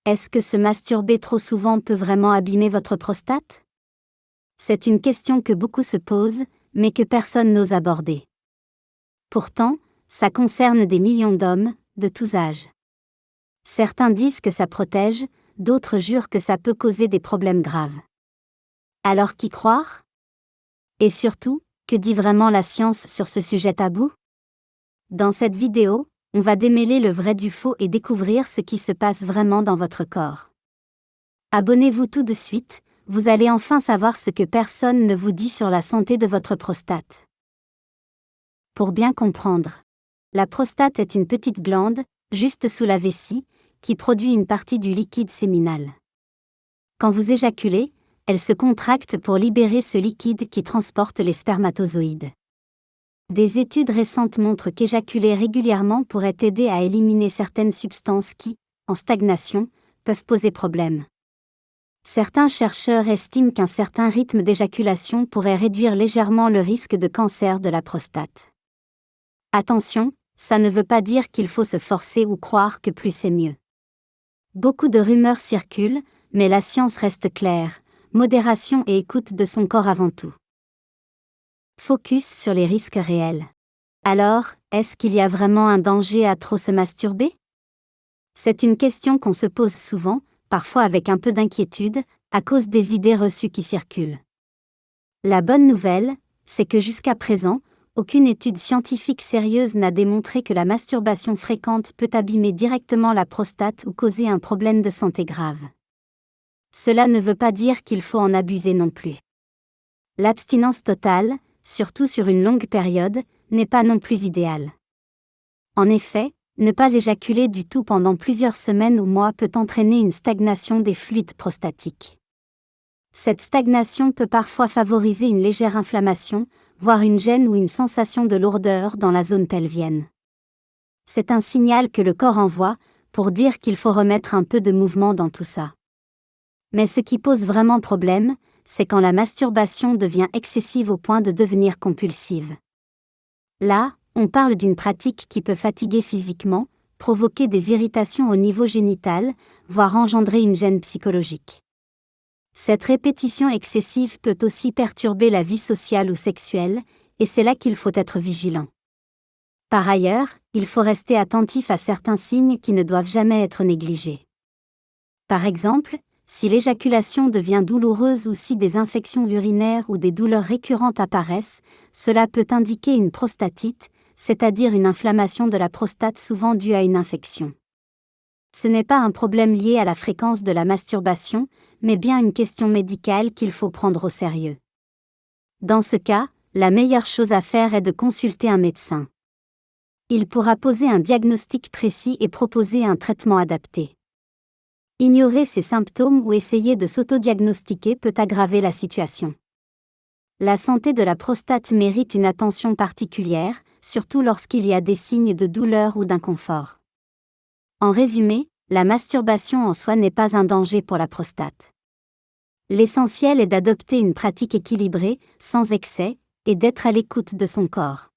Est-ce que se masturber trop souvent peut vraiment abîmer votre prostate? C'est une question que beaucoup se posent, mais que personne n'ose aborder. Pourtant, ça concerne des millions d'hommes, de tous âges. Certains disent que ça protège, d'autres jurent que ça peut causer des problèmes graves. Alors qu'y croire? Et surtout, que dit vraiment la science sur ce sujet tabou? Dans cette vidéo, on va démêler le vrai du faux et découvrir ce qui se passe vraiment dans votre corps. Abonnez-vous tout de suite, vous allez enfin savoir ce que personne ne vous dit sur la santé de votre prostate. Pour bien comprendre, la prostate est une petite glande, juste sous la vessie, qui produit une partie du liquide séminal. Quand vous éjaculez, elle se contracte pour libérer ce liquide qui transporte les spermatozoïdes. Des études récentes montrent qu'éjaculer régulièrement pourrait aider à éliminer certaines substances qui, en stagnation, peuvent poser problème. Certains chercheurs estiment qu'un certain rythme d'éjaculation pourrait réduire légèrement le risque de cancer de la prostate. Attention, ça ne veut pas dire qu'il faut se forcer ou croire que plus c'est mieux. Beaucoup de rumeurs circulent, mais la science reste claire, modération et écoute de son corps avant tout. Focus sur les risques réels. Alors, est-ce qu'il y a vraiment un danger à trop se masturber? C'est une question qu'on se pose souvent, parfois avec un peu d'inquiétude, à cause des idées reçues qui circulent. La bonne nouvelle, c'est que jusqu'à présent, aucune étude scientifique sérieuse n'a démontré que la masturbation fréquente peut abîmer directement la prostate ou causer un problème de santé grave. Cela ne veut pas dire qu'il faut en abuser non plus. L'abstinence totale, surtout sur une longue période, n'est pas non plus idéale. En effet, ne pas éjaculer du tout pendant plusieurs semaines ou mois peut entraîner une stagnation des fluides prostatiques. Cette stagnation peut parfois favoriser une légère inflammation, voire une gêne ou une sensation de lourdeur dans la zone pelvienne. C'est un signal que le corps envoie, pour dire qu'il faut remettre un peu de mouvement dans tout ça. Mais ce qui pose vraiment problème, c'est quand la masturbation devient excessive au point de devenir compulsive. Là, on parle d'une pratique qui peut fatiguer physiquement, provoquer des irritations au niveau génital, voire engendrer une gêne psychologique. Cette répétition excessive peut aussi perturber la vie sociale ou sexuelle, et c'est là qu'il faut être vigilant. Par ailleurs, il faut rester attentif à certains signes qui ne doivent jamais être négligés. Par exemple, si l'éjaculation devient douloureuse ou si des infections urinaires ou des douleurs récurrentes apparaissent, cela peut indiquer une prostatite, c'est-à-dire une inflammation de la prostate souvent due à une infection. Ce n'est pas un problème lié à la fréquence de la masturbation, mais bien une question médicale qu'il faut prendre au sérieux. Dans ce cas, la meilleure chose à faire est de consulter un médecin. Il pourra poser un diagnostic précis et proposer un traitement adapté. Ignorer ces symptômes ou essayer de s'autodiagnostiquer peut aggraver la situation. La santé de la prostate mérite une attention particulière, surtout lorsqu'il y a des signes de douleur ou d'inconfort. En résumé, la masturbation en soi n'est pas un danger pour la prostate. L'essentiel est d'adopter une pratique équilibrée, sans excès, et d'être à l'écoute de son corps.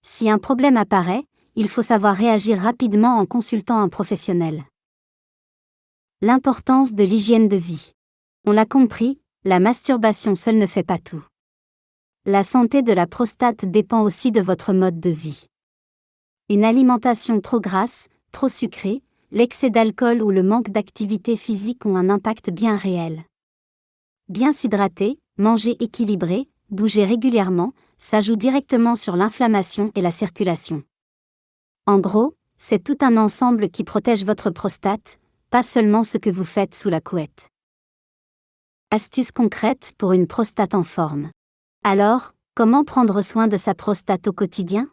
Si un problème apparaît, il faut savoir réagir rapidement en consultant un professionnel. L'importance de l'hygiène de vie. On l'a compris, la masturbation seule ne fait pas tout. La santé de la prostate dépend aussi de votre mode de vie. Une alimentation trop grasse, trop sucrée, l'excès d'alcool ou le manque d'activité physique ont un impact bien réel. Bien s'hydrater, manger équilibré, bouger régulièrement, ça joue directement sur l'inflammation et la circulation. En gros, c'est tout un ensemble qui protège votre prostate, pas seulement ce que vous faites sous la couette. Astuces concrètes pour une prostate en forme. Alors, comment prendre soin de sa prostate au quotidien?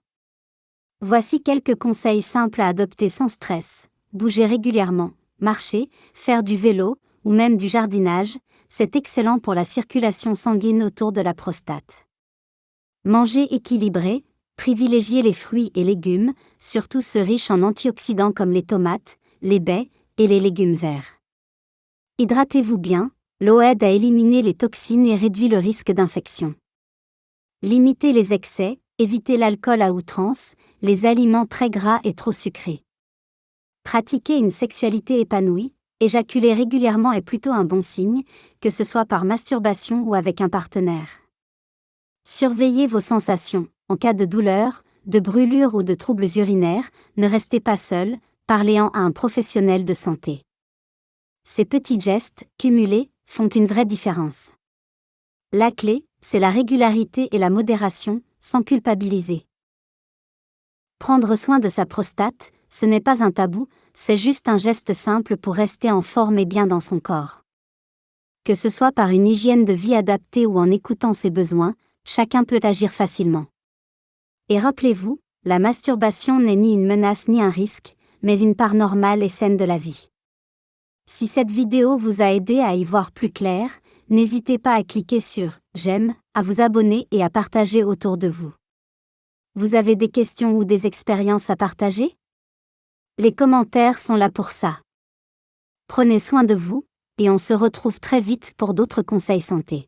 Voici quelques conseils simples à adopter sans stress. Bouger régulièrement, marcher, faire du vélo, ou même du jardinage, c'est excellent pour la circulation sanguine autour de la prostate. Manger équilibré, privilégier les fruits et légumes, surtout ceux riches en antioxydants comme les tomates, les baies et les légumes verts. Hydratez-vous bien, l'eau aide à éliminer les toxines et réduit le risque d'infection. Limitez les excès, évitez l'alcool à outrance, les aliments très gras et trop sucrés. Pratiquez une sexualité épanouie, Éjaculer régulièrement est plutôt un bon signe, que ce soit par masturbation ou avec un partenaire. Surveillez vos sensations. En cas de douleur, de brûlure ou de troubles urinaires, ne restez pas seul, parlez-en à un professionnel de santé. Ces petits gestes, cumulés, font une vraie différence. La clé, c'est la régularité et la modération, sans culpabiliser. Prendre soin de sa prostate, ce n'est pas un tabou, c'est juste un geste simple pour rester en forme et bien dans son corps. Que ce soit par une hygiène de vie adaptée ou en écoutant ses besoins, chacun peut agir facilement. Et rappelez-vous, la masturbation n'est ni une menace ni un risque, mais une part normale et saine de la vie. Si cette vidéo vous a aidé à y voir plus clair, n'hésitez pas à cliquer sur « J'aime », à vous abonner et à partager autour de vous. Vous avez des questions ou des expériences à partager? Les commentaires sont là pour ça. Prenez soin de vous, et on se retrouve très vite pour d'autres conseils santé.